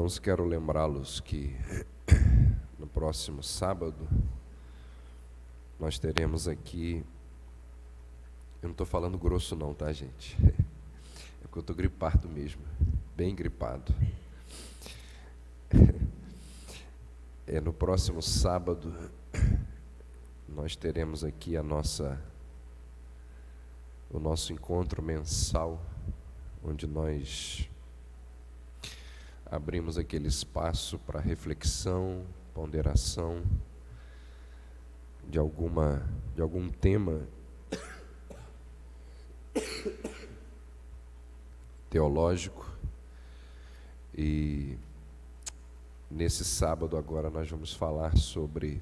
Irmãos, quero lembrá-los que no próximo sábado nós teremos aqui, eu não estou falando grosso não, tá, gente? É porque eu estou gripado mesmo, bem gripado. No próximo sábado nós teremos aqui o nosso encontro mensal, onde nós abrimos aquele espaço para reflexão, ponderação de algum tema teológico. E nesse sábado agora nós vamos falar sobre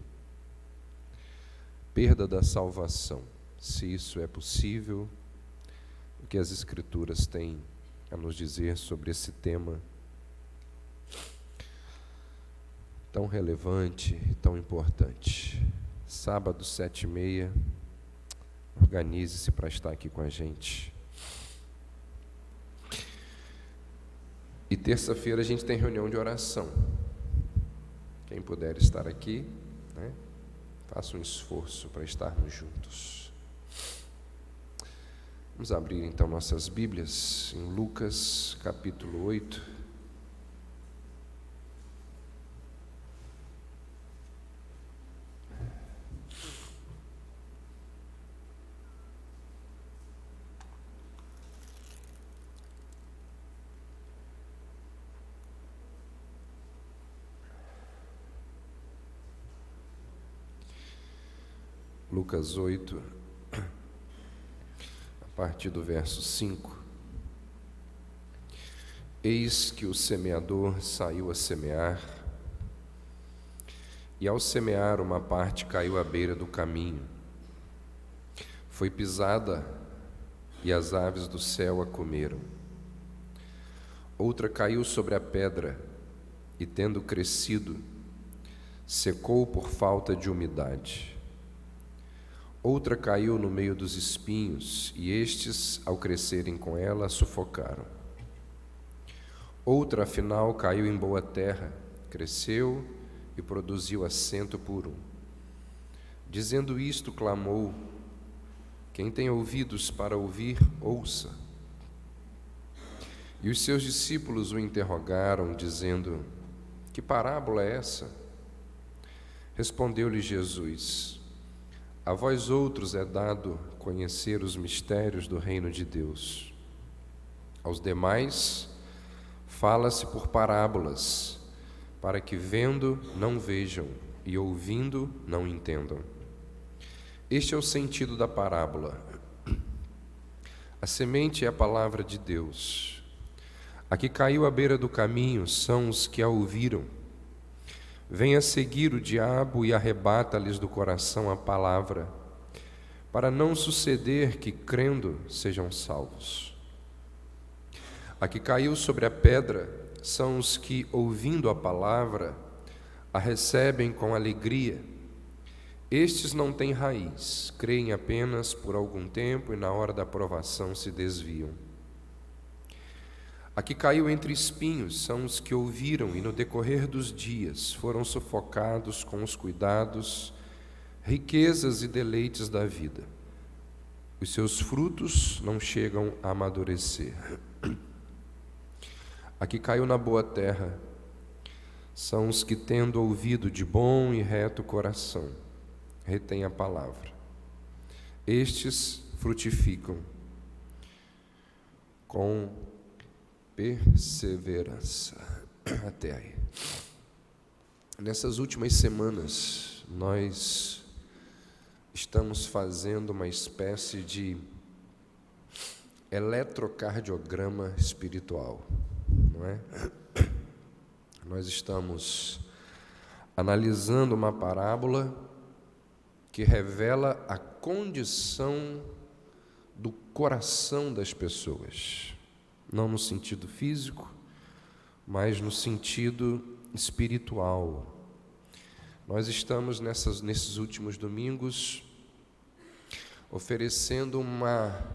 perda da salvação, se isso é possível, o que as Escrituras têm a nos dizer sobre esse tema tão relevante e tão importante. Sábado, 7h30, organize-se para estar aqui com a gente. E terça-feira a gente tem reunião de oração. Quem puder estar aqui, né, faça um esforço para estarmos juntos. Vamos abrir então nossas Bíblias em Lucas capítulo 8. Lucas 8, a partir do verso 5. Eis que o semeador saiu a semear, e ao semear uma parte caiu à beira do caminho. Foi pisada, e as aves do céu a comeram. Outra caiu sobre a pedra, e tendo crescido, secou por falta de umidade. Outra caiu no meio dos espinhos, e estes, ao crescerem com ela, a sufocaram. Outra, afinal, caiu em boa terra, cresceu e produziu a 100 por 1. Dizendo isto, clamou: quem tem ouvidos para ouvir, ouça. E os seus discípulos o interrogaram, dizendo: que parábola é essa? Respondeu-lhe Jesus: a vós outros é dado conhecer os mistérios do reino de Deus. Aos demais fala-se por parábolas, para que vendo não vejam e ouvindo não entendam. Este é o sentido da parábola. A semente é a palavra de Deus. A que caiu à beira do caminho são os que a ouviram. Vem a seguir o diabo e arrebata-lhes do coração a palavra, para não suceder que, crendo, sejam salvos. A que caiu sobre a pedra são os que, ouvindo a palavra, a recebem com alegria. Estes não têm raiz, creem apenas por algum tempo e na hora da provação se desviam. A que caiu entre espinhos são os que ouviram e no decorrer dos dias foram sufocados com os cuidados, riquezas e deleites da vida. Os seus frutos não chegam a amadurecer. A que caiu na boa terra são os que, tendo ouvido de bom e reto coração, retêm a palavra. Estes frutificam com perseverança. Até aí. Nessas últimas semanas, nós estamos fazendo uma espécie de eletrocardiograma espiritual, não é? Nós estamos analisando uma parábola que revela a condição do coração das pessoas. Não no sentido físico, mas no sentido espiritual. Nós estamos nesses últimos domingos oferecendo uma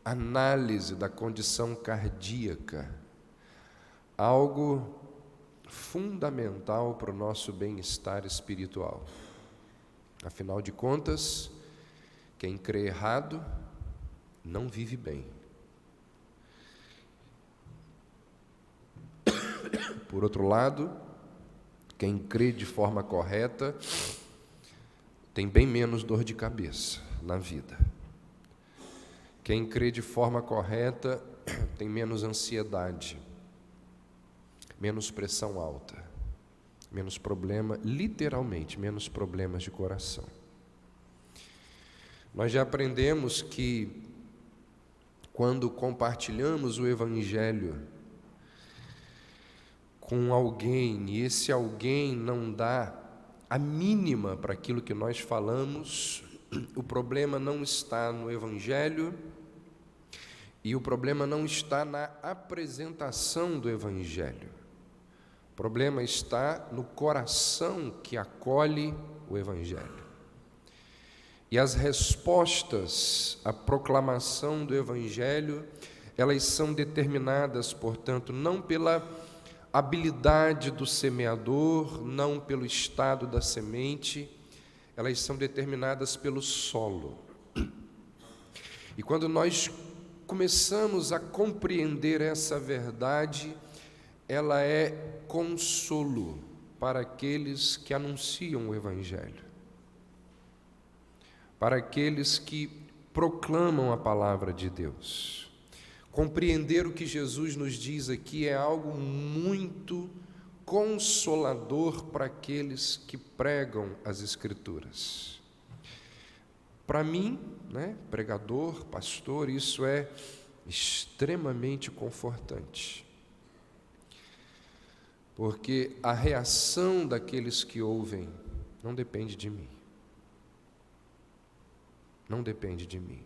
análise da condição cardíaca algo fundamental para o nosso bem-estar espiritual. Afinal de contas, quem crê errado não vive bem. Por outro lado, quem crê de forma correta tem bem menos dor de cabeça na vida. Quem crê de forma correta tem menos ansiedade, menos pressão alta, menos problema, literalmente, menos problemas de coração. Nós já aprendemos que quando compartilhamos o Evangelho com alguém e esse alguém não dá a mínima para aquilo que nós falamos, o problema não está no Evangelho e o problema não está na apresentação do Evangelho. O problema está no coração que acolhe o Evangelho. E as respostas à proclamação do Evangelho, elas são determinadas, portanto, não pela habilidade do semeador, não pelo estado da semente, elas são determinadas pelo solo. E quando nós começamos a compreender essa verdade, ela é consolo para aqueles que anunciam o Evangelho, para aqueles que proclamam a palavra de Deus. Compreender o que Jesus nos diz aqui é algo muito consolador para aqueles que pregam as Escrituras. Para mim, pregador, pastor, isso é extremamente confortante. Porque a reação daqueles que ouvem não depende de mim. Não depende de mim.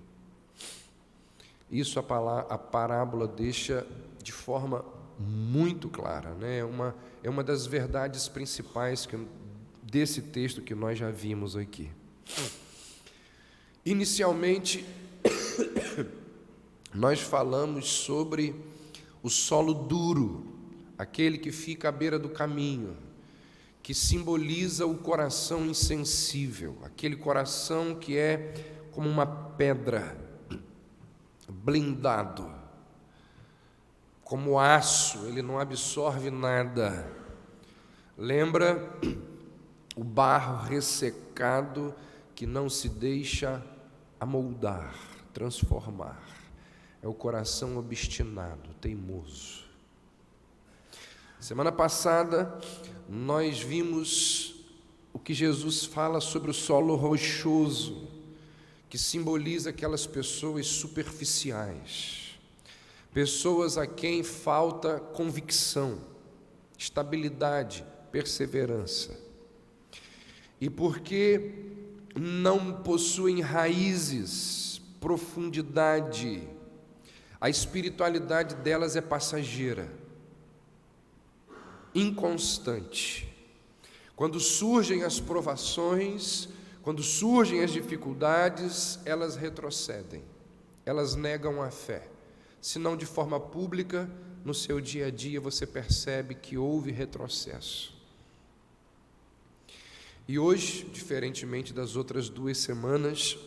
Isso a parábola deixa de forma muito clara, é uma das verdades principais desse texto que nós já vimos aqui. Inicialmente, nós falamos sobre o solo duro, aquele que fica à beira do caminho, que simboliza o coração insensível, aquele coração que é como uma pedra, blindado, como aço, ele não absorve nada. Lembra o barro ressecado que não se deixa amoldar, transformar. É o coração obstinado, teimoso. Semana passada, nós vimos o que Jesus fala sobre o solo rochoso, que simboliza aquelas pessoas superficiais, pessoas a quem falta convicção, estabilidade, perseverança. E porque não possuem raízes, profundidade, a espiritualidade delas é passageira, inconstante. Quando surgem as provações, quando surgem as dificuldades, elas retrocedem, elas negam a fé. Se não de forma pública, no seu dia a dia você percebe que houve retrocesso. E hoje, diferentemente das outras 2 semanas,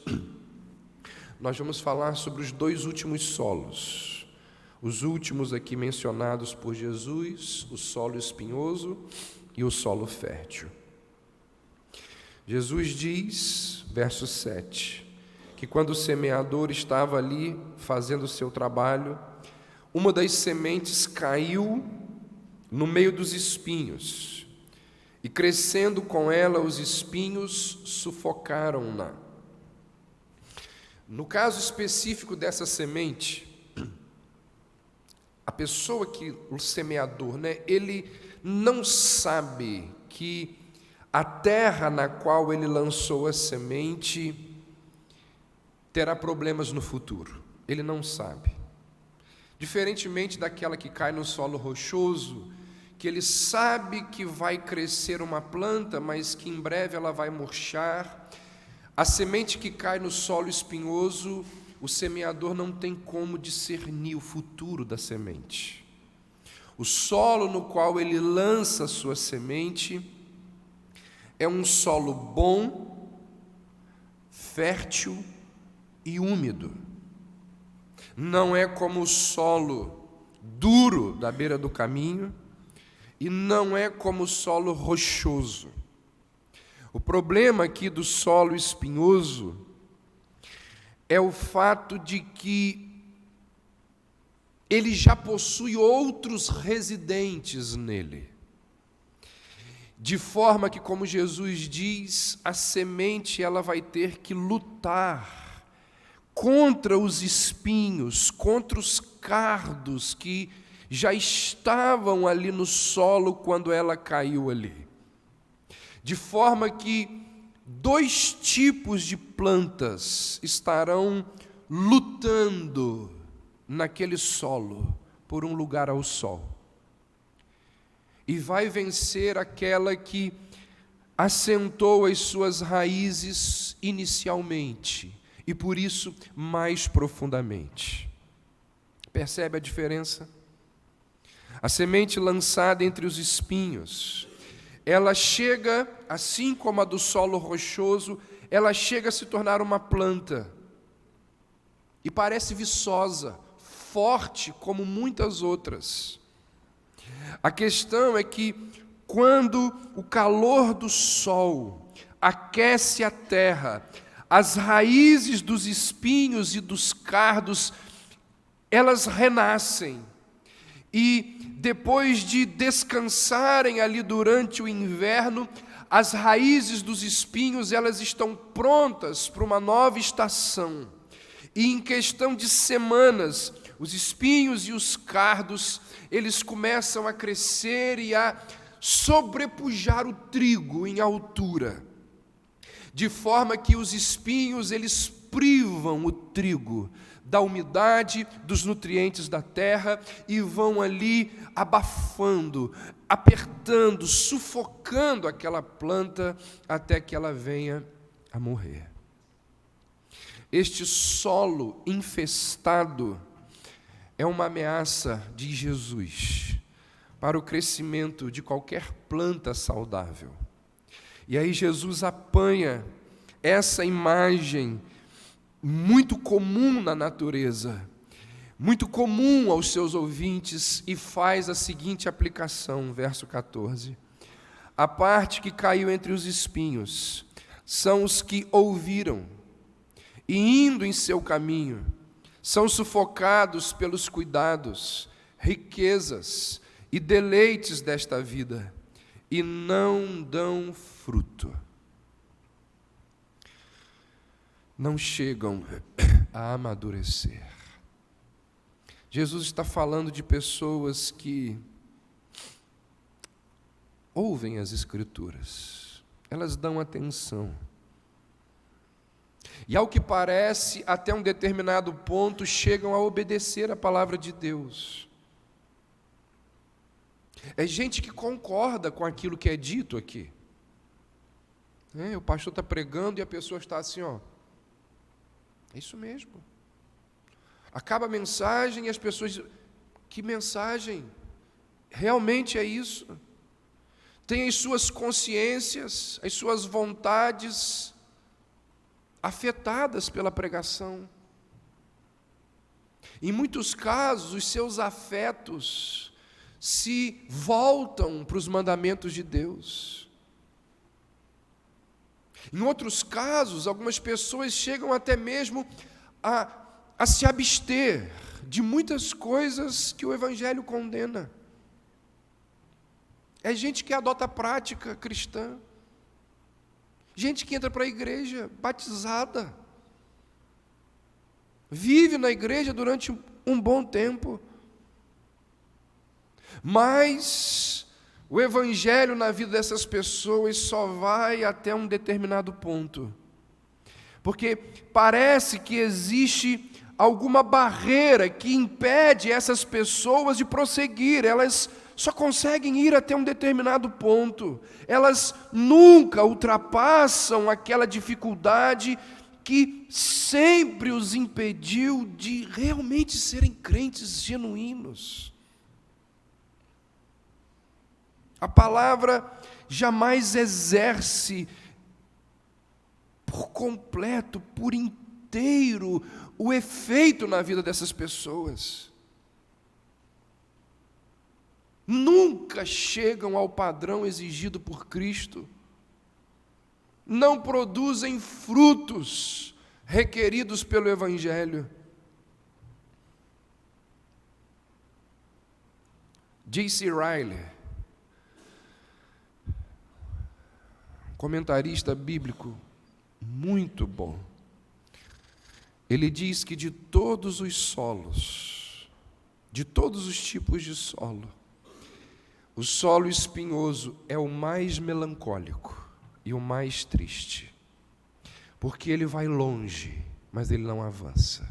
nós vamos falar sobre os 2 últimos solos. Os últimos aqui mencionados por Jesus, o solo espinhoso e o solo fértil. Jesus diz, verso 7, que quando o semeador estava ali fazendo o seu trabalho, uma das sementes caiu no meio dos espinhos, e crescendo com ela os espinhos sufocaram-na. No caso específico dessa semente, a pessoa que, o semeador, ele não sabe que a terra na qual ele lançou a semente terá problemas no futuro. Ele não sabe. Diferentemente daquela que cai no solo rochoso, que ele sabe que vai crescer uma planta, mas que em breve ela vai murchar. A semente que cai no solo espinhoso, o semeador não tem como discernir o futuro da semente. O solo no qual ele lança sua semente é um solo bom, fértil e úmido. Não é como o solo duro da beira do caminho e não é como o solo rochoso. O problema aqui do solo espinhoso é o fato de que ele já possui outros residentes nele. De forma que, como Jesus diz, a semente ela vai ter que lutar contra os espinhos, contra os cardos que já estavam ali no solo quando ela caiu ali. De forma que 2 tipos de plantas estarão lutando naquele solo por um lugar ao sol. E vai vencer aquela que assentou as suas raízes inicialmente e por isso mais profundamente. Percebe a diferença? A semente lançada entre os espinhos, ela chega, assim como a do solo rochoso, ela chega a se tornar uma planta e parece viçosa, forte como muitas outras. A questão é que quando o calor do sol aquece a terra, as raízes dos espinhos e dos cardos, elas renascem. E depois de descansarem ali durante o inverno, as raízes dos espinhos, elas estão prontas para uma nova estação. E em questão de semanas, os espinhos e os cardos, eles começam a crescer e a sobrepujar o trigo em altura, de forma que os espinhos, eles privam o trigo da umidade, dos nutrientes da terra e vão ali abafando, apertando, sufocando aquela planta até que ela venha a morrer. Este solo infestado é uma ameaça de Jesus para o crescimento de qualquer planta saudável. E aí Jesus apanha essa imagem muito comum na natureza, muito comum aos seus ouvintes, e faz a seguinte aplicação, verso 14. A parte que caiu entre os espinhos são os que ouviram, e indo em seu caminho, são sufocados pelos cuidados, riquezas e deleites desta vida, e não dão fruto. Não chegam a amadurecer. Jesus está falando de pessoas que ouvem as Escrituras, elas dão atenção. E ao que parece, até um determinado ponto, chegam a obedecer a palavra de Deus. É gente que concorda com aquilo que é dito aqui. O pastor está pregando e a pessoa está assim, ó. É isso mesmo. Acaba a mensagem e as pessoas dizem, que mensagem? Realmente é isso. Tem as suas consciências, as suas vontades afetadas pela pregação. Em muitos casos, os seus afetos se voltam para os mandamentos de Deus. Em outros casos, algumas pessoas chegam até mesmo a se abster de muitas coisas que o Evangelho condena. É gente que adota a prática cristã. Gente que entra para a igreja batizada. Vive na igreja durante um bom tempo. Mas o Evangelho na vida dessas pessoas só vai até um determinado ponto. Porque parece que existe alguma barreira que impede essas pessoas de prosseguir. Elas só conseguem ir até um determinado ponto. Elas nunca ultrapassam aquela dificuldade que sempre os impediu de realmente serem crentes genuínos. A palavra jamais exerce por completo, por inteiro, o efeito na vida dessas pessoas. Nunca chegam ao padrão exigido por Cristo. Não produzem frutos requeridos pelo Evangelho. J.C. Ryle, comentarista bíblico muito bom, ele diz que de todos os solos, de todos os tipos de solo, o solo espinhoso é o mais melancólico e o mais triste, porque ele vai longe, mas ele não avança.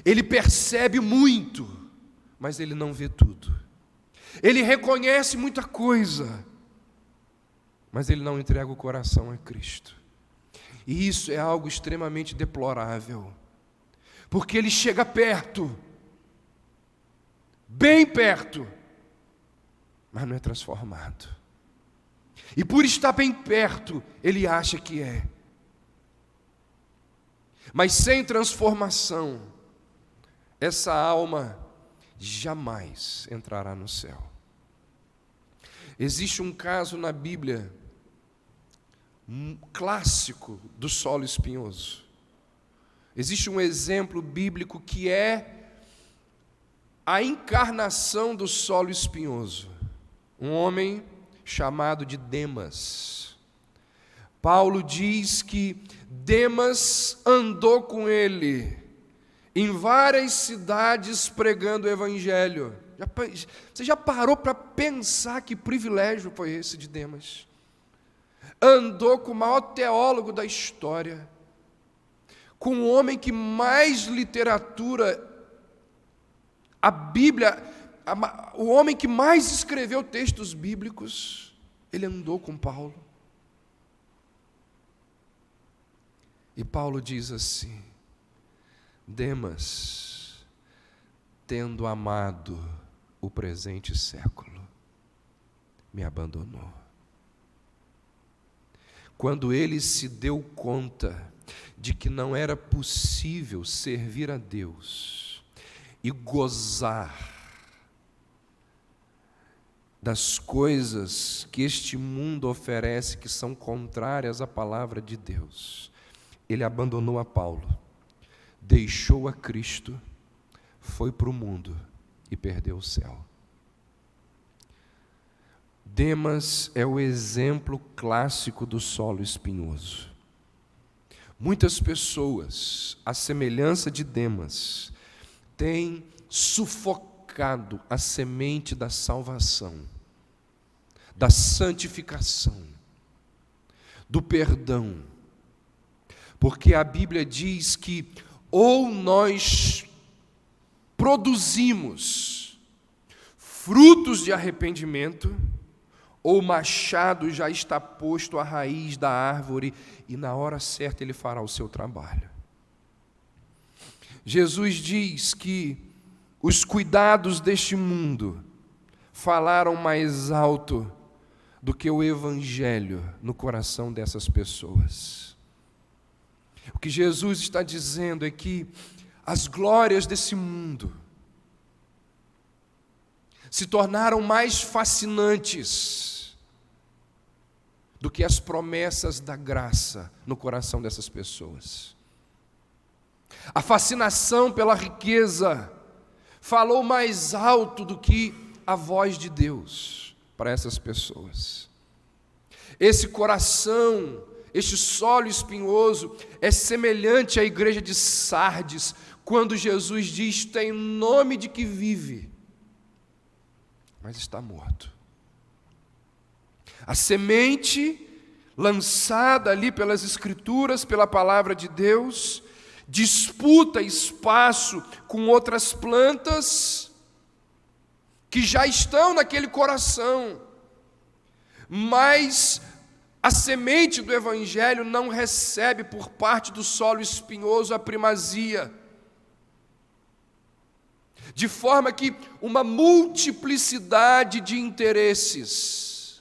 Ele percebe muito, mas ele não vê tudo. Ele reconhece muita coisa, mas ele não entrega o coração a Cristo. E isso é algo extremamente deplorável, porque ele chega perto, bem perto, mas não é transformado. E por estar bem perto, ele acha que é. Mas sem transformação, essa alma jamais entrará no céu. Existe um caso na Bíblia, clássico do solo espinhoso. Existe um exemplo bíblico que é a encarnação do solo espinhoso. Um homem chamado de Demas. Paulo diz que Demas andou com ele em várias cidades pregando o Evangelho. Você já parou para pensar que privilégio foi esse de Demas? Andou com o maior teólogo da história, com o homem que mais literatura, a Bíblia, o homem que mais escreveu textos bíblicos, ele andou com Paulo. E Paulo diz assim: Demas, tendo amado o presente século, me abandonou. Quando ele se deu conta de que não era possível servir a Deus e gozar das coisas que este mundo oferece, que são contrárias à palavra de Deus, ele abandonou a Paulo, deixou a Cristo, foi para o mundo e perdeu o céu. Demas é o exemplo clássico do solo espinhoso. Muitas pessoas, à semelhança de Demas, têm sufocado a semente da salvação, da santificação, do perdão, porque a Bíblia diz que ou nós produzimos frutos de arrependimento, ou o machado já está posto à raiz da árvore e na hora certa ele fará o seu trabalho. Jesus diz que os cuidados deste mundo falaram mais alto do que o Evangelho no coração dessas pessoas. O que Jesus está dizendo é que as glórias desse mundo se tornaram mais fascinantes do que as promessas da graça no coração dessas pessoas. A fascinação pela riqueza falou mais alto do que a voz de Deus para essas pessoas. Esse coração, este solo espinhoso é semelhante à igreja de Sardes, quando Jesus diz: tem nome de que vive, mas está morto. A semente lançada ali pelas Escrituras, pela palavra de Deus, disputa espaço com outras plantas que já estão naquele coração, mas a semente do Evangelho não recebe por parte do solo espinhoso a primazia, de forma que uma multiplicidade de interesses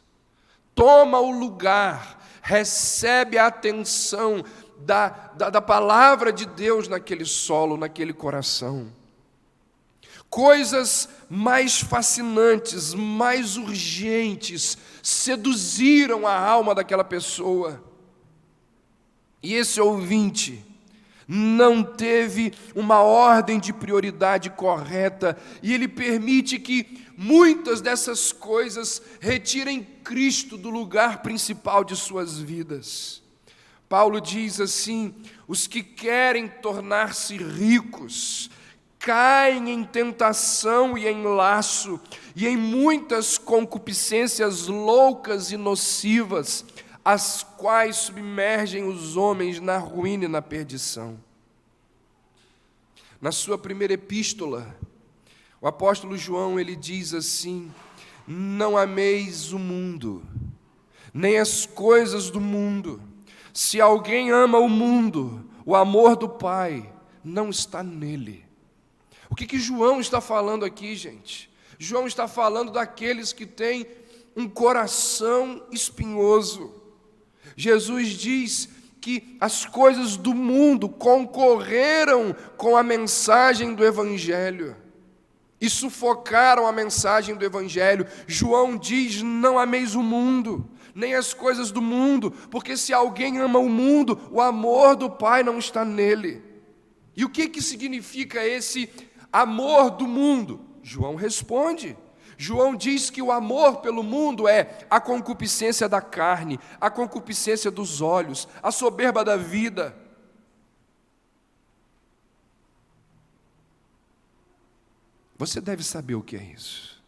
toma o lugar, recebe a atenção da palavra de Deus naquele solo, naquele coração. Coisas mais fascinantes, mais urgentes, seduziram a alma daquela pessoa. E esse ouvinte não teve uma ordem de prioridade correta, e ele permite que muitas dessas coisas retirem Cristo do lugar principal de suas vidas. Paulo diz assim: os que querem tornar-se ricos caem em tentação e em laço, e em muitas concupiscências loucas e nocivas, as quais submergem os homens na ruína e na perdição. Na sua primeira epístola, o apóstolo João, ele diz assim: não ameis o mundo, nem as coisas do mundo. Se alguém ama o mundo, o amor do Pai não está nele. O que João está falando aqui, gente? João está falando daqueles que têm um coração espinhoso. Jesus diz que as coisas do mundo concorreram com a mensagem do Evangelho e sufocaram a mensagem do Evangelho. João diz: não ameis o mundo, nem as coisas do mundo, porque se alguém ama o mundo, o amor do Pai não está nele. E o que significa esse amor do mundo? João responde. João diz que o amor pelo mundo é a concupiscência da carne, a concupiscência dos olhos, a soberba da vida. Você deve saber o que é isso.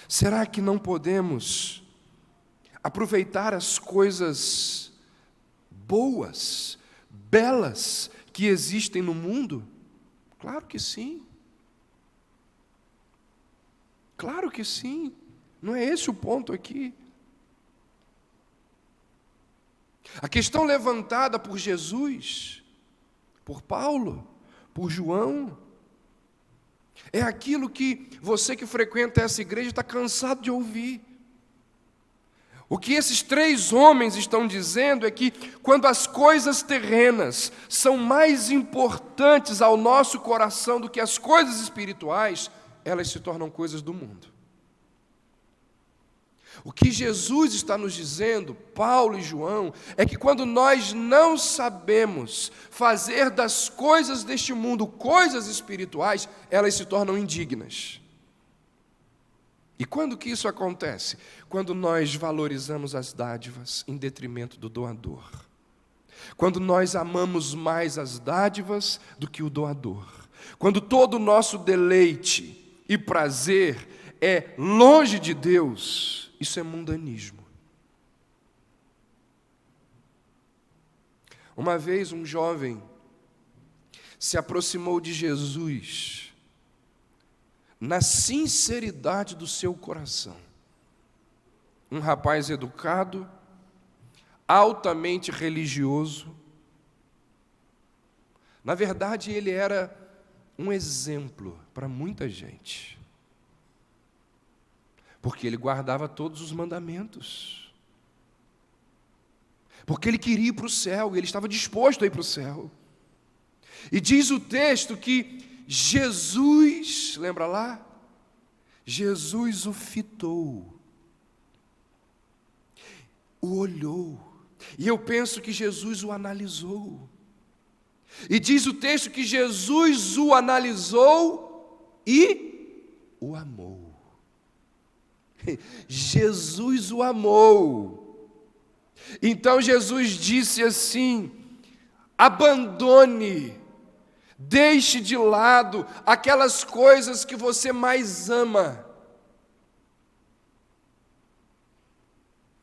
Será que não podemos aproveitar as coisas boas, belas que existem no mundo? Claro que sim. Claro que sim. Não é esse o ponto aqui. A questão levantada por Jesus, por Paulo, por João, é aquilo que você que frequenta essa igreja está cansado de ouvir. O que esses três homens estão dizendo é que quando as coisas terrenas são mais importantes ao nosso coração do que as coisas espirituais, elas se tornam coisas do mundo. O que Jesus está nos dizendo, Paulo e João, é que quando nós não sabemos fazer das coisas deste mundo coisas espirituais, elas se tornam indignas. E quando que isso acontece? Quando nós valorizamos as dádivas em detrimento do doador. Quando nós amamos mais as dádivas do que o doador. Quando todo o nosso deleite e prazer é longe de Deus, isso é mundanismo. Uma vez um jovem se aproximou de Jesus na sinceridade do seu coração. Um rapaz educado, altamente religioso. Na verdade, ele era um exemplo para muita gente, porque ele guardava todos os mandamentos, porque ele queria ir para o céu, e ele estava disposto a ir para o céu. E diz o texto que Jesus, lembra lá? Jesus o fitou, o olhou, e eu penso que Jesus o analisou. E diz o texto que Jesus o analisou e o amou. Jesus o amou. Então Jesus disse assim: abandone, deixe de lado aquelas coisas que você mais ama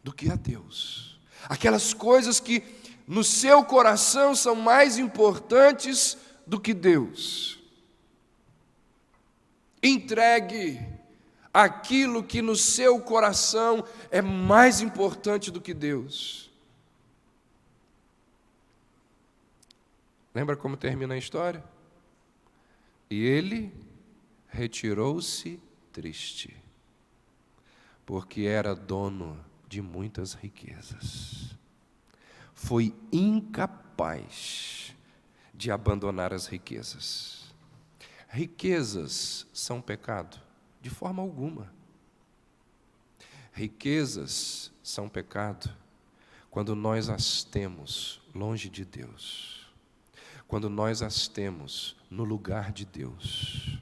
do que a Deus. Aquelas coisas que no seu coração são mais importantes do que Deus. Entregue aquilo que no seu coração é mais importante do que Deus. Lembra como termina a história? E ele retirou-se triste, porque era dono de muitas riquezas. Foi incapaz de abandonar as riquezas. Riquezas são pecado? De forma alguma. Riquezas são pecado quando nós as temos longe de Deus, quando nós as temos no lugar de Deus,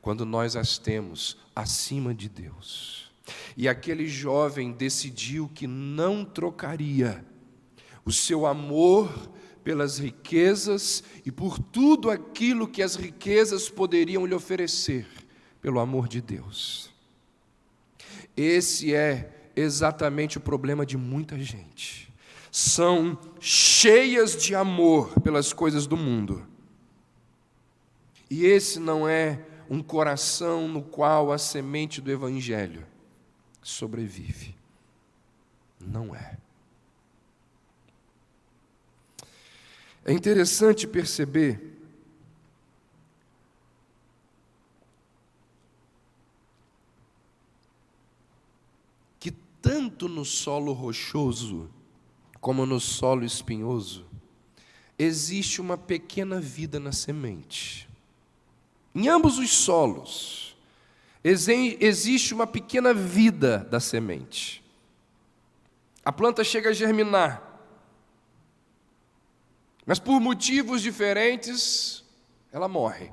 quando nós as temos acima de Deus. E aquele jovem decidiu que não trocaria o seu amor pelas riquezas e por tudo aquilo que as riquezas poderiam lhe oferecer, pelo amor de Deus. Esse é exatamente o problema de muita gente. São cheias de amor pelas coisas do mundo. E esse não é um coração no qual a semente do Evangelho sobrevive. Não é. É interessante perceber que tanto no solo rochoso como no solo espinhoso existe uma pequena vida na semente. Em ambos os solos existe uma pequena vida da semente. A planta chega a germinar, mas por motivos diferentes, ela morre.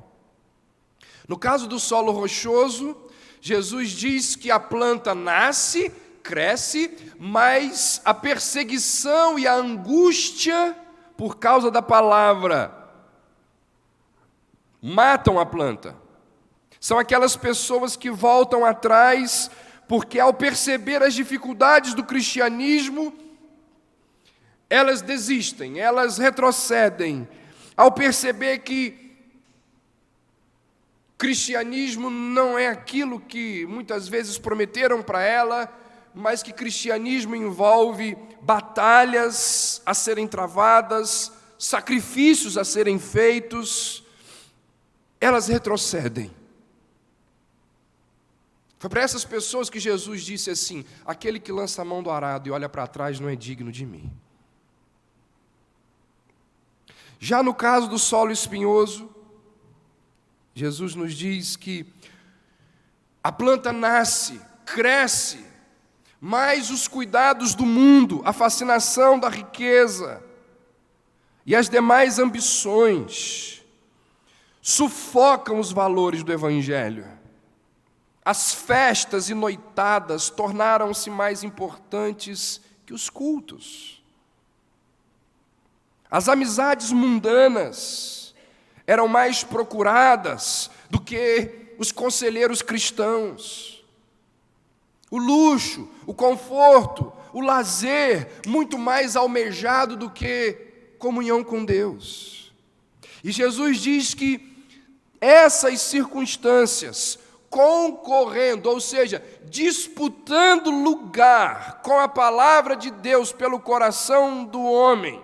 No caso do solo rochoso, Jesus diz que a planta nasce, cresce, mas a perseguição e a angústia por causa da palavra matam a planta. São aquelas pessoas que voltam atrás porque, ao perceber as dificuldades do cristianismo, elas desistem, elas retrocedem. Ao perceber que cristianismo não é aquilo que muitas vezes prometeram para ela, mas que cristianismo envolve batalhas a serem travadas, sacrifícios a serem feitos, elas retrocedem. Foi para essas pessoas que Jesus disse assim: aquele que lança a mão do arado e olha para trás não é digno de mim. Já no caso do solo espinhoso, Jesus nos diz que a planta nasce, cresce, mas os cuidados do mundo, a fascinação da riqueza e as demais ambições sufocam os valores do Evangelho. As festas e noitadas tornaram-se mais importantes que os cultos. As amizades mundanas eram mais procuradas do que os conselheiros cristãos. O luxo, o conforto, o lazer, muito mais almejado do que comunhão com Deus. E Jesus diz que essas circunstâncias, concorrendo, ou seja, disputando lugar com a palavra de Deus pelo coração do homem,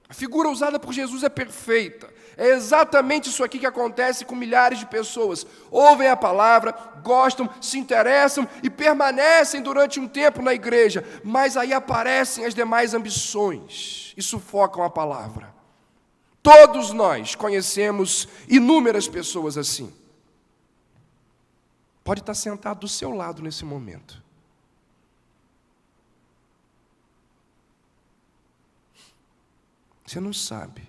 a figura usada por Jesus é perfeita. É exatamente isso aqui que acontece com milhares de pessoas. Ouvem a palavra, gostam, se interessam e permanecem durante um tempo na igreja, mas aí aparecem as demais ambições e sufocam a palavra. Todos nós conhecemos inúmeras pessoas assim. Pode estar sentado do seu lado nesse momento. Você não sabe,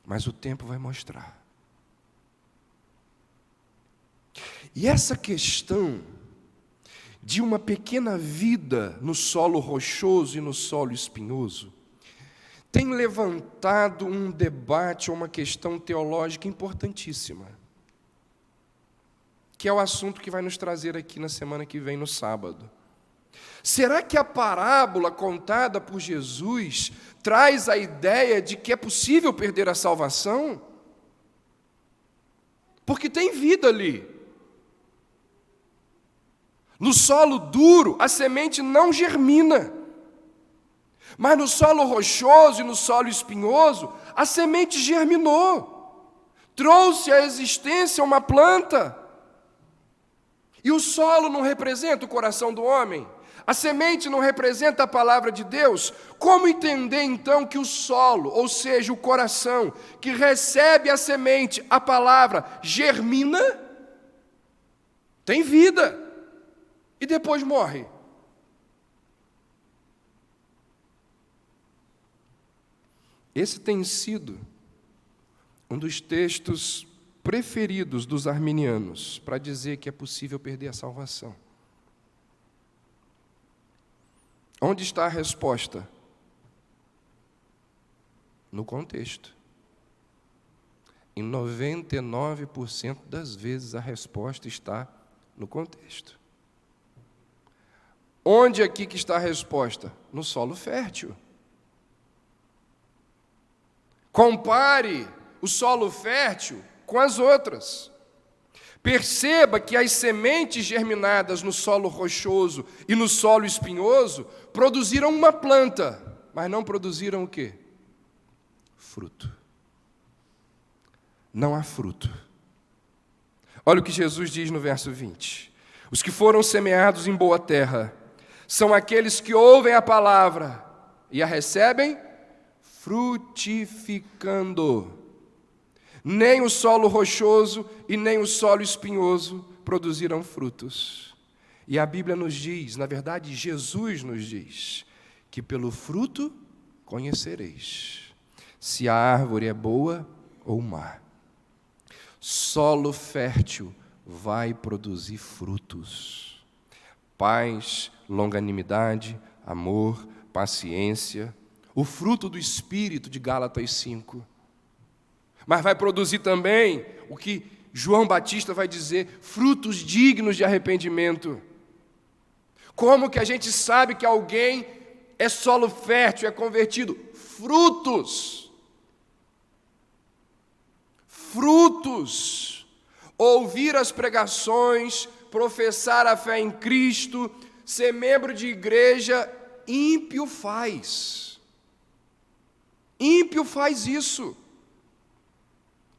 mas o tempo vai mostrar. E essa questão de uma pequena vida no solo rochoso e no solo espinhoso tem levantado um debate ou uma questão teológica importantíssima, que é o assunto que vai nos trazer aqui na semana que vem, no sábado. Será que a parábola contada por Jesus traz a ideia de que é possível perder a salvação? Porque tem vida ali. No solo duro, a semente não germina. Mas no solo rochoso e no solo espinhoso, a semente germinou. Trouxe à existência uma planta. E o solo não representa o coração do homem? A semente não representa a palavra de Deus? Como entender então que o solo, ou seja, o coração, que recebe a semente, a palavra, germina, tem vida e depois morre? Esse tem sido um dos textos preferidos dos arminianos para dizer que é possível perder a salvação. Onde está a resposta? No contexto. Em 99% das vezes a resposta está no contexto. Onde aqui que está a resposta? No solo fértil. Compare o solo fértil com as outras. Perceba que as sementes germinadas no solo rochoso e no solo espinhoso produziram uma planta, mas não produziram o quê? Fruto. Não há fruto. Olha o que Jesus diz no verso 20. Os que foram semeados em boa terra são aqueles que ouvem a palavra e a recebem frutificando. Nem o solo rochoso e nem o solo espinhoso produziram frutos. E a Bíblia nos diz, na verdade, Jesus nos diz, que pelo fruto conhecereis se a árvore é boa ou má. Solo fértil vai produzir frutos. Paz, longanimidade, amor, paciência, o fruto do Espírito de Gálatas 5. Mas vai produzir também o que João Batista vai dizer, frutos dignos de arrependimento. Como que a gente sabe que alguém é solo fértil, é convertido? Frutos. Frutos. Ouvir as pregações, professar a fé em Cristo, ser membro de igreja, ímpio faz. Ímpio faz isso.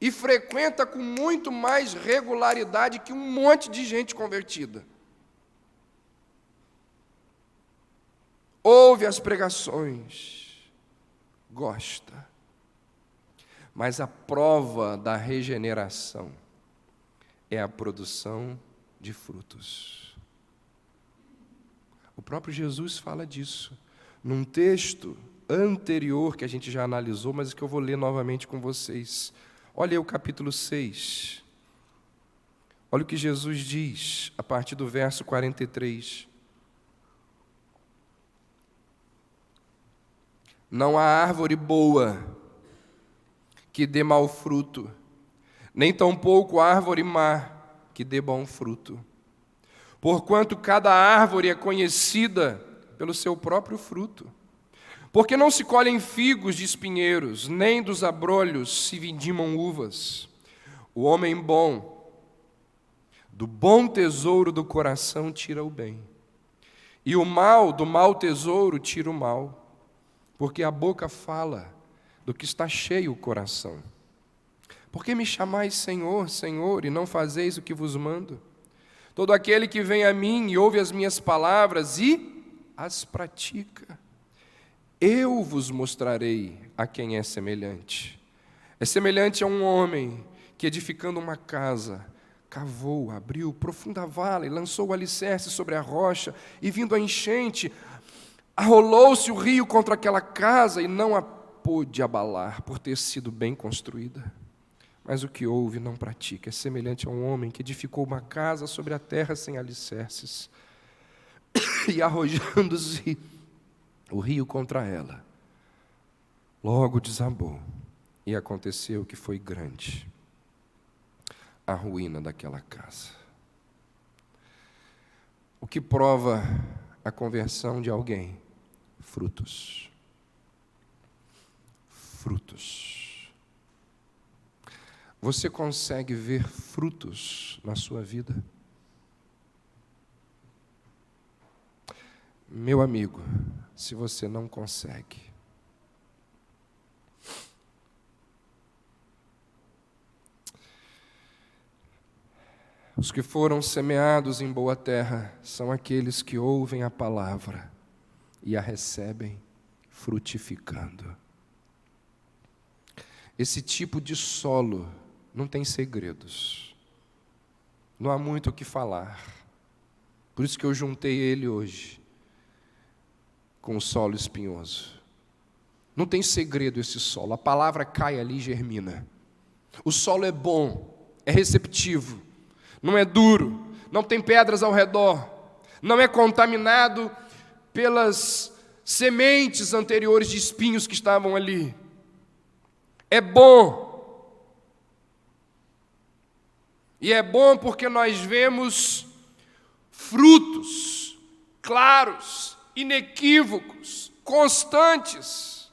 E frequenta com muito mais regularidade que um monte de gente convertida. Ouve as pregações, gosta. Mas a prova da regeneração é a produção de frutos. O próprio Jesus fala disso, num texto anterior que a gente já analisou, mas que eu vou ler novamente com vocês. Olha aí o capítulo 6. Olha o que Jesus diz a partir do verso 43. Não há árvore boa que dê mau fruto, nem tampouco árvore má que dê bom fruto. Porquanto cada árvore é conhecida pelo seu próprio fruto. Porque não se colhem figos de espinheiros, nem dos abrolhos se vindimam uvas. O homem bom, do bom tesouro do coração tira o bem, e o mal do mau tesouro tira o mal, porque a boca fala do que está cheio o coração. Por que me chamais Senhor, Senhor, e não fazeis o que vos mando? Todo aquele que vem a mim e ouve as minhas palavras e as pratica, eu vos mostrarei a quem é semelhante. É semelhante a um homem que, edificando uma casa, cavou, abriu profunda vala e lançou o alicerce sobre a rocha, e vindo a enchente, arrolou-se o rio contra aquela casa e não a pôde abalar, por ter sido bem construída. Mas o que ouve não pratica. É semelhante a um homem que edificou uma casa sobre a terra sem alicerces, e arrojando-se o rio contra ela, logo desabou, e aconteceu que foi grande a ruína daquela casa. O que prova a conversão de alguém? Frutos. Frutos. Você consegue ver frutos na sua vida? Meu amigo, se você não consegue, Os que foram semeados em boa terra são aqueles que ouvem a palavra e a recebem frutificando. Esse tipo de solo não tem segredos. Não há muito o que falar. Por isso que eu juntei ele hoje com o solo espinhoso. Não tem segredo esse solo. A palavra cai ali e germina. O solo é bom, é receptivo, não é duro, não tem pedras ao redor, não é contaminado pelas sementes anteriores de espinhos que estavam ali. É bom. E é bom porque nós vemos frutos claros, inequívocos, constantes.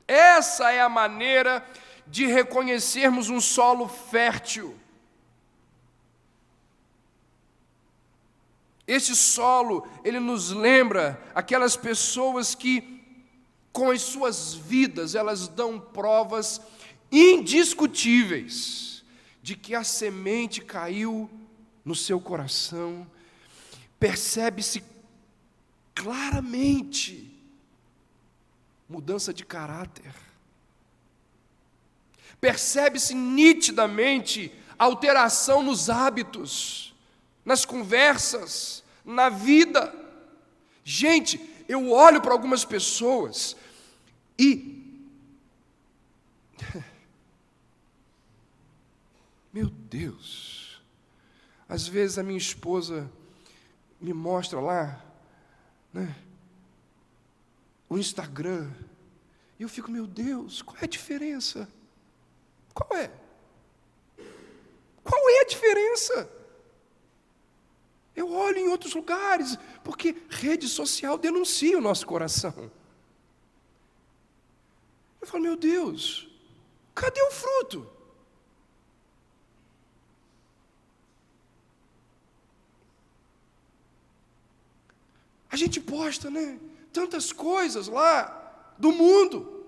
Essa é a maneira de reconhecermos um solo fértil. Esse solo, ele nos lembra aquelas pessoas que, com as suas vidas, elas dão provas indiscutíveis de que a semente caiu no seu coração. Percebe-se claramente mudança de caráter. Percebe-se nitidamente alteração nos hábitos, nas conversas, na vida. Gente, eu olho para algumas pessoas e... Meu Deus! Às vezes a minha esposa me mostra lá, né, o Instagram, e eu fico, meu Deus, qual é a diferença? Qual é? Qual é a diferença? Eu olho em outros lugares, porque rede social denuncia o nosso coração. Eu falo, meu Deus, cadê o fruto? A gente posta, né, tantas coisas lá do mundo,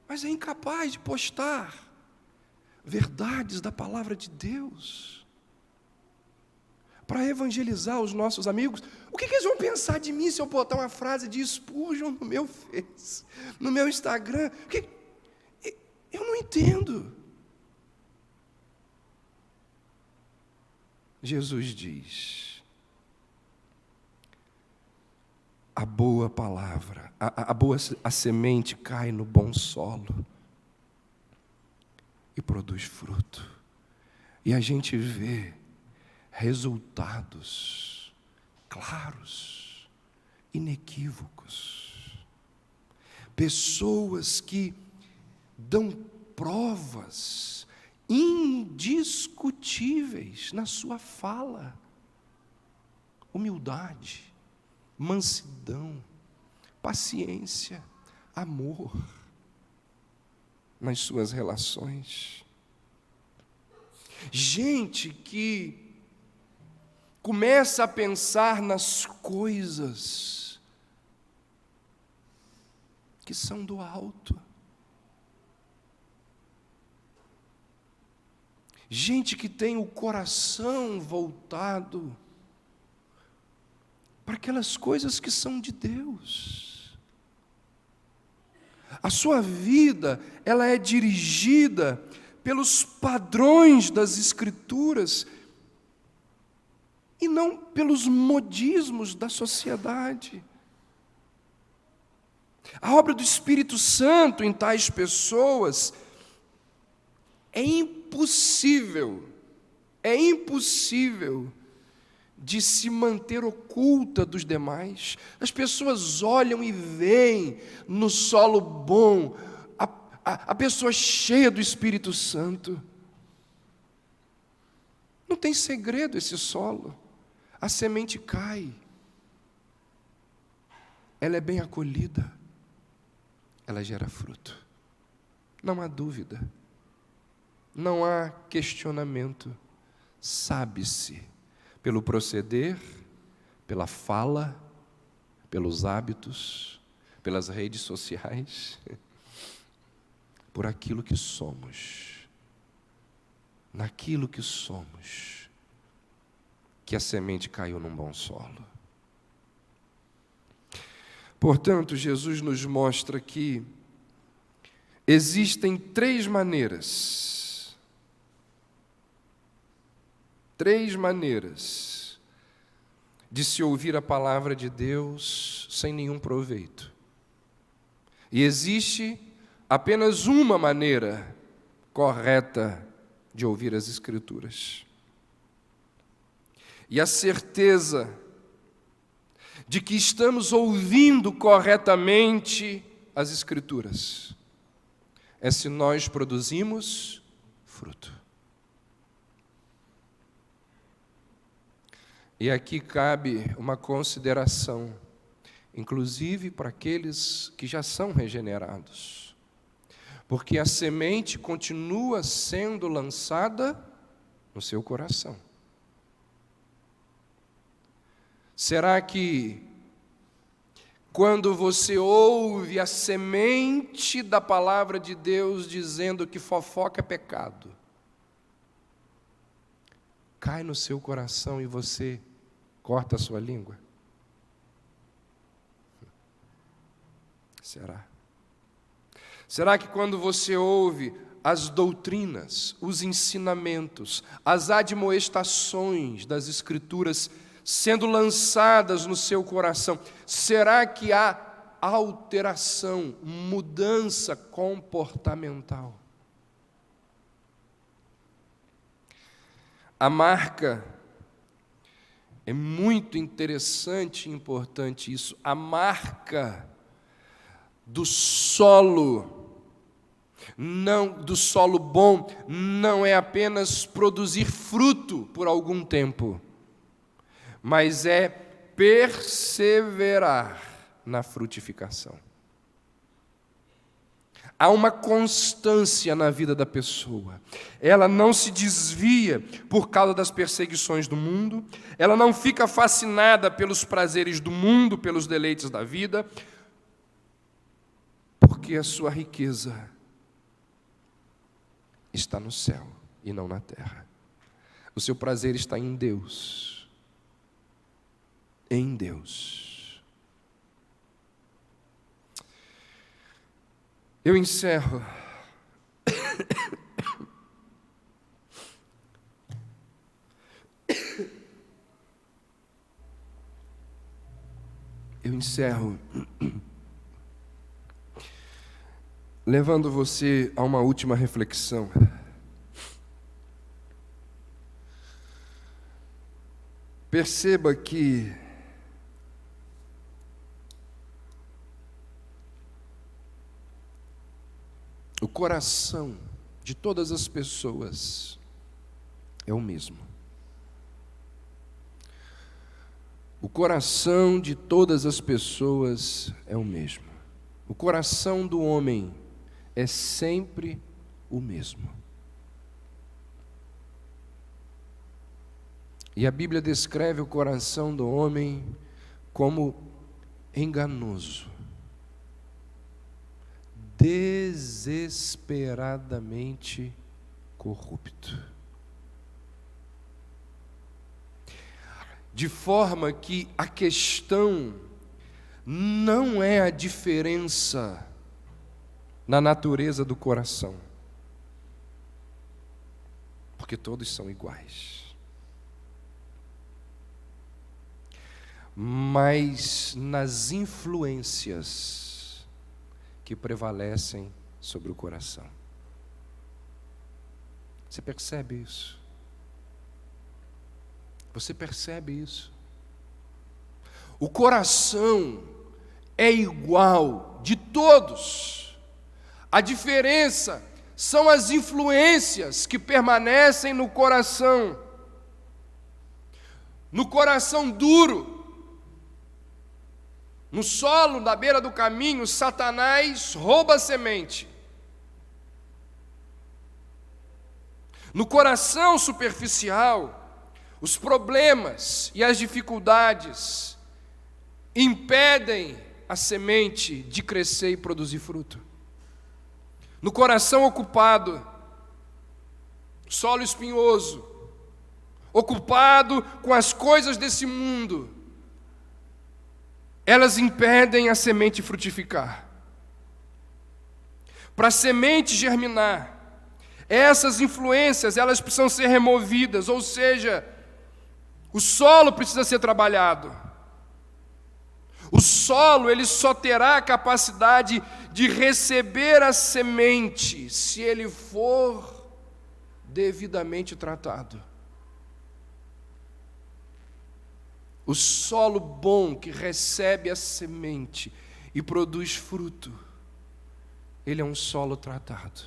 mas é incapaz de postar verdades da palavra de Deus para evangelizar os nossos amigos. O que eles vão pensar de mim se eu botar uma frase de Spurgeon no meu Face, no meu Instagram? Eu não entendo. Jesus diz: a boa palavra, a semente cai no bom solo e produz fruto. E a gente vê resultados claros, inequívocos. Pessoas que dão provas indiscutíveis na sua fala. Humildade, mansidão, paciência, amor nas suas relações. Gente que começa a pensar nas coisas que são do alto. Gente que tem o coração voltado para aquelas coisas que são de Deus. A sua vida, ela é dirigida pelos padrões das Escrituras e não pelos modismos da sociedade. A obra do Espírito Santo em tais pessoas é impossível de se manter oculta dos demais. As pessoas olham e veem no solo bom a pessoa cheia do Espírito Santo. Não tem segredo esse solo. A semente cai. Ela é bem acolhida. Ela gera fruto. Não há dúvida. Não há questionamento. Sabe-se pelo proceder, pela fala, pelos hábitos, pelas redes sociais, por aquilo que somos. Naquilo que somos, que a semente caiu num bom solo. Portanto, Jesus nos mostra que existem três maneiras de se ouvir a palavra de Deus sem nenhum proveito. E existe apenas uma maneira correta de ouvir as Escrituras. E a certeza de que estamos ouvindo corretamente as Escrituras é se nós produzimos fruto. E aqui cabe uma consideração, inclusive para aqueles que já são regenerados, porque a semente continua sendo lançada no seu coração. Será que quando você ouve a semente da palavra de Deus dizendo que fofoca é pecado, cai no seu coração e você corta a sua língua? Será? Será que quando você ouve as doutrinas, os ensinamentos, as admoestações das Escrituras sendo lançadas no seu coração, será que há alteração, mudança comportamental? A marca, é muito interessante e importante isso, a marca do solo, do solo bom, não é apenas produzir fruto por algum tempo, mas é perseverar na frutificação. Há uma constância na vida da pessoa. Ela não se desvia por causa das perseguições do mundo, ela não fica fascinada pelos prazeres do mundo, pelos deleites da vida, porque a sua riqueza está no céu e não na terra. O seu prazer está em Deus. Em Deus. Eu encerro levando você a uma última reflexão. Perceba que o coração de todas as pessoas é o mesmo. O coração de todas as pessoas é o mesmo. O coração do homem é sempre o mesmo. E a Bíblia descreve o coração do homem como enganoso, desesperadamente corrupto. De forma que a questão não é a diferença na natureza do coração, porque todos são iguais, mas nas influências que prevalecem sobre o coração. Você percebe isso? Você percebe isso? O coração é igual de todos. A diferença são as influências que permanecem no coração. No coração duro, no solo, na beira do caminho, Satanás rouba a semente. No coração superficial, os problemas e as dificuldades impedem a semente de crescer e produzir fruto. No coração ocupado, solo espinhoso, ocupado com as coisas desse mundo, elas impedem a semente frutificar. Para a semente germinar, essas influências, elas precisam ser removidas, ou seja, o solo precisa ser trabalhado. O solo, ele só terá a capacidade de receber a semente se ele for devidamente tratado. O solo bom que recebe a semente e produz fruto, ele é um solo tratado.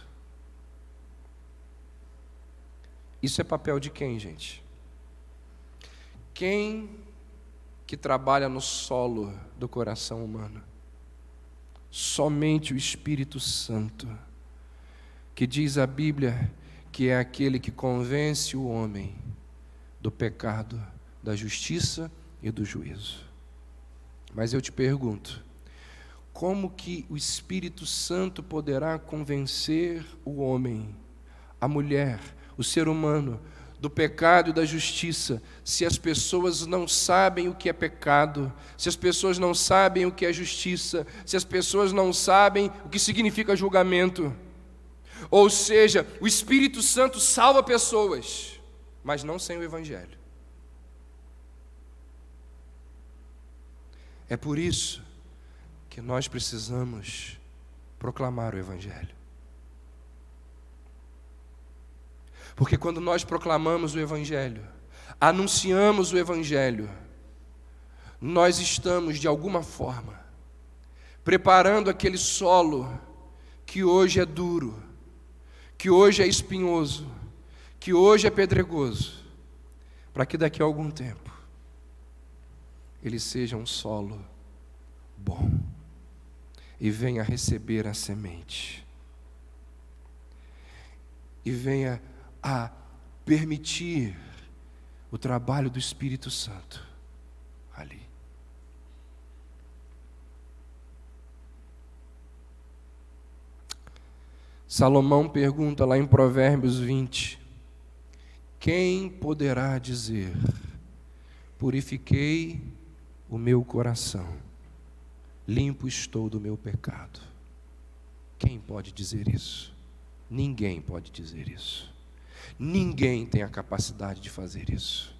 Isso é papel de quem, gente? Quem que trabalha no solo do coração humano? Somente o Espírito Santo, que diz a Bíblia que é aquele que convence o homem do pecado, da justiça e do juízo. Mas eu te pergunto, como que o Espírito Santo poderá convencer o homem, a mulher, o ser humano, do pecado e da justiça, se as pessoas não sabem o que é pecado, se as pessoas não sabem o que é justiça, se as pessoas não sabem o que significa julgamento? Ou seja, o Espírito Santo salva pessoas, mas não sem o Evangelho. É por isso que nós precisamos proclamar o Evangelho. Porque quando nós proclamamos o Evangelho, anunciamos o Evangelho, nós estamos, de alguma forma, preparando aquele solo que hoje é duro, que hoje é espinhoso, que hoje é pedregoso, para que daqui a algum tempo ele seja um solo bom e venha receber a semente e venha a permitir o trabalho do Espírito Santo ali. Salomão pergunta lá em Provérbios 20: quem poderá dizer, purifiquei o meu coração, limpo estou do meu pecado? Quem pode dizer isso? Ninguém pode dizer isso. Ninguém tem a capacidade de fazer isso.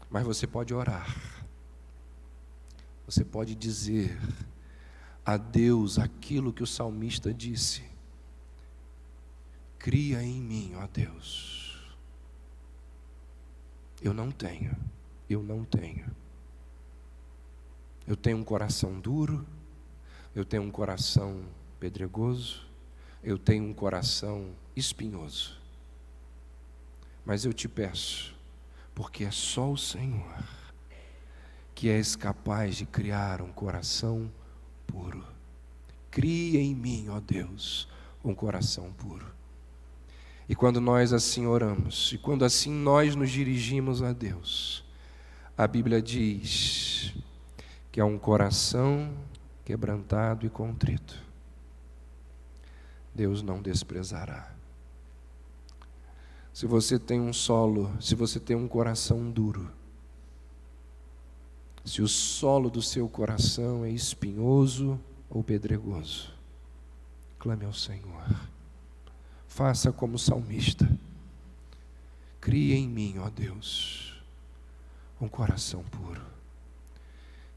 Mas você pode orar. Você pode dizer a Deus aquilo que o salmista disse: cria em mim, ó Deus. Eu não tenho. Eu tenho um coração duro, eu tenho um coração pedregoso, eu tenho um coração espinhoso. Mas eu te peço, porque é só o Senhor que és capaz de criar um coração puro. Cria em mim, ó Deus, um coração puro. E quando nós assim oramos, e quando assim nós nos dirigimos a Deus, a Bíblia diz que é um coração quebrantado e contrito, Deus não desprezará. Se você tem um solo, se você tem um coração duro, se o solo do seu coração é espinhoso ou pedregoso, clame ao Senhor. Faça como o salmista. Cria em mim, ó Deus, um coração puro.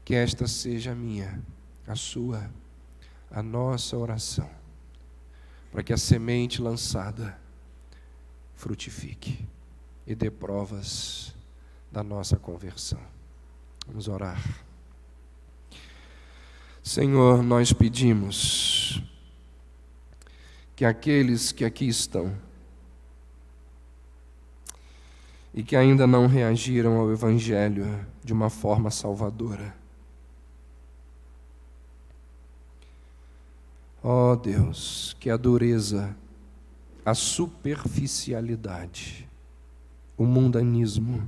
Que esta seja a minha, a sua, a nossa oração, para que a semente lançada frutifique e dê provas da nossa conversão. Vamos orar. Senhor, nós pedimos que aqueles que aqui estão e que ainda não reagiram ao Evangelho de uma forma salvadora, ó Deus, que a dureza, a superficialidade, o mundanismo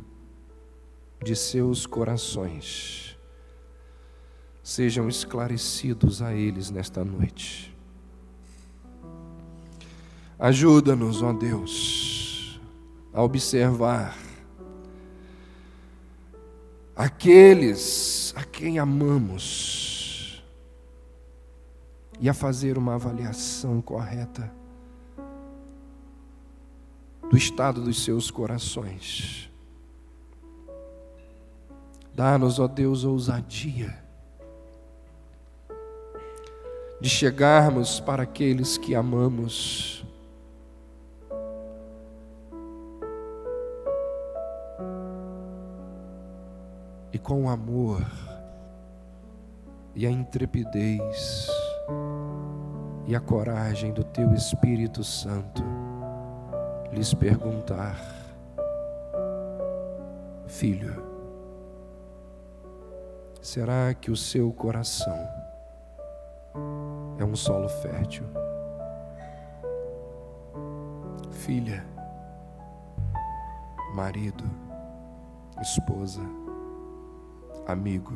de seus corações sejam esclarecidos a eles nesta noite. Ajuda-nos, ó Deus, a observar aqueles a quem amamos e a fazer uma avaliação correta do estado dos seus corações. Dá-nos, ó Deus, ousadia de chegarmos para aqueles que amamos e com o amor e a intrepidez e a coragem do Teu Espírito Santo lhes perguntar: filho, será que o seu coração é um solo fértil? Filha, marido, esposa, amigo,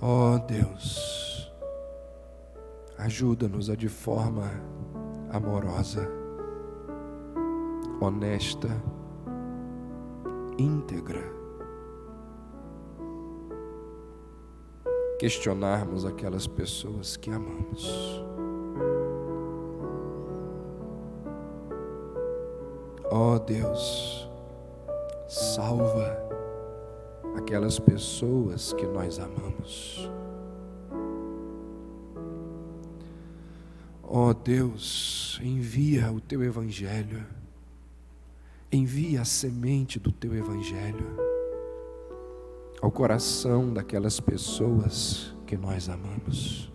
ó Deus, ajuda-nos a de forma amorosa, honesta, íntegra, questionarmos aquelas pessoas que amamos. Ó Deus, salva aquelas pessoas que nós amamos. Ó Deus, envia o Teu Evangelho, envia a semente do Teu Evangelho ao coração daquelas pessoas que nós amamos.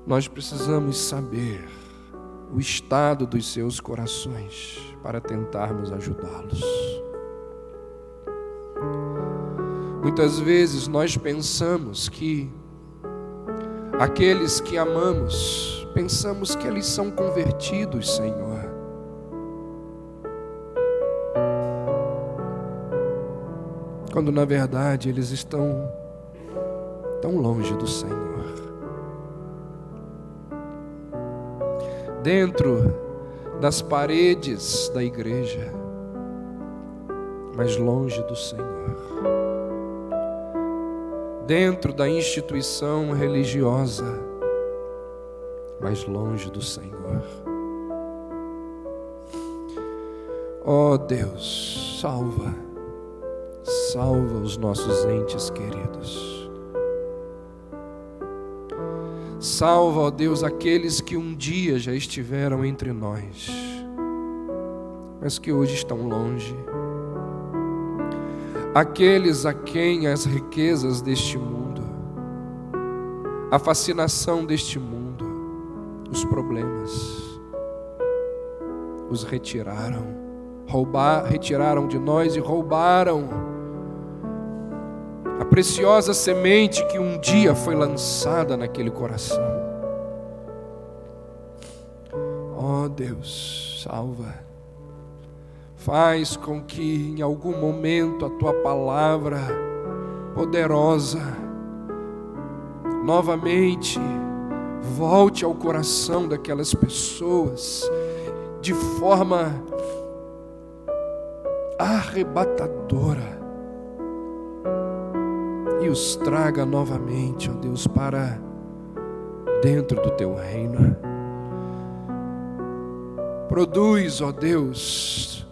Nós precisamos saber o estado dos seus corações para tentarmos ajudá-los. Muitas vezes nós pensamos que aqueles que amamos, pensamos que eles são convertidos, Senhor. Quando na verdade eles estão tão longe do Senhor. Dentro das paredes da igreja, mas longe do Senhor. Dentro da instituição religiosa, mas longe do Senhor. Ó Deus, salva os nossos entes queridos. Salva, ó Deus, aqueles que um dia já estiveram entre nós, mas que hoje estão longe. Aqueles a quem as riquezas deste mundo, a fascinação deste mundo, os problemas, os retiraram de nós e roubaram a preciosa semente que um dia foi lançada naquele coração. Ó Deus, salva. Faz com que em algum momento a Tua palavra poderosa novamente volte ao coração daquelas pessoas de forma arrebatadora e os traga novamente, ó Deus, para dentro do Teu reino. Produz, ó Deus,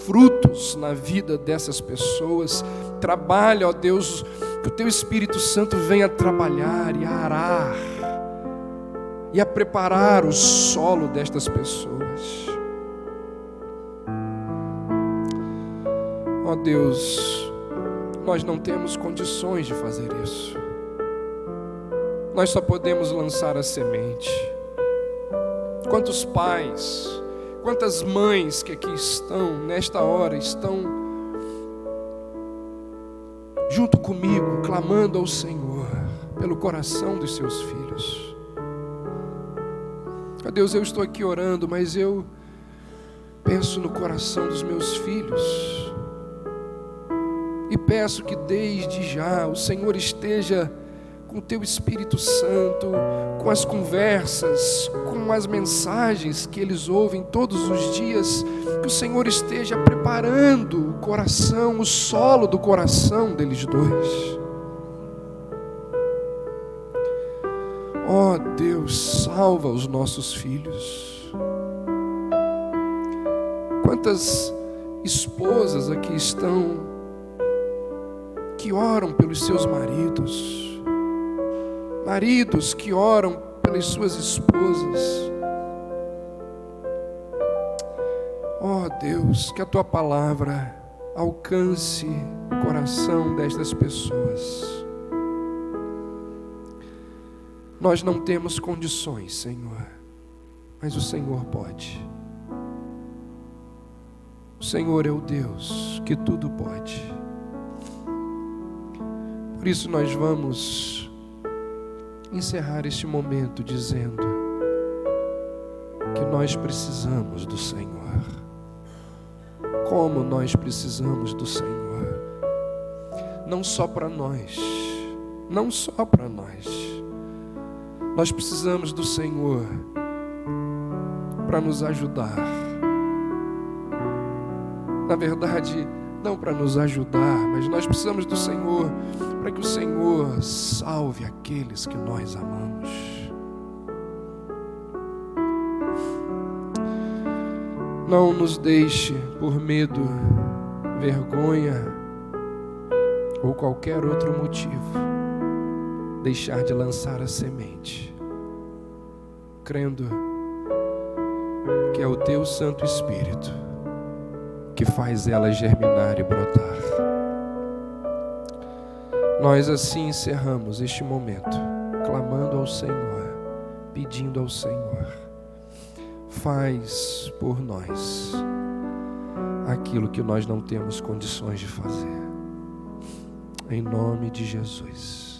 frutos na vida dessas pessoas. Trabalha, ó Deus, que o Teu Espírito Santo venha trabalhar e a arar e a preparar o solo destas pessoas. Ó Deus, nós não temos condições de fazer isso. Nós só podemos lançar a semente. Quantos pais, quantas mães que aqui estão, nesta hora, estão junto comigo, clamando ao Senhor pelo coração dos seus filhos. Ó Deus, eu estou aqui orando, mas eu penso no coração dos meus filhos e peço que desde já o Senhor esteja com com o Teu Espírito Santo, com as conversas, com as mensagens que eles ouvem todos os dias, que o Senhor esteja preparando o coração, o solo do coração deles dois. Ó Deus, salva os nossos filhos. Quantas esposas aqui estão que oram pelos seus maridos, maridos que oram pelas suas esposas. Ó Deus, que a Tua palavra alcance o coração destas pessoas. Nós não temos condições, Senhor, mas o Senhor pode. O Senhor é o Deus que tudo pode. Por isso nós vamos encerrar este momento dizendo que nós precisamos do Senhor. Como nós precisamos do Senhor. Não só para nós, não só para nós. Nós precisamos do Senhor para nos ajudar. Na verdade, não para nos ajudar, mas nós precisamos do Senhor para que o Senhor salve aqueles que nós amamos. Não nos deixe por medo, vergonha ou qualquer outro motivo deixar de lançar a semente, crendo que é o Teu Santo Espírito que faz ela germinar e brotar. Nós assim encerramos este momento, clamando ao Senhor, pedindo ao Senhor, faz por nós aquilo que nós não temos condições de fazer. Em nome de Jesus.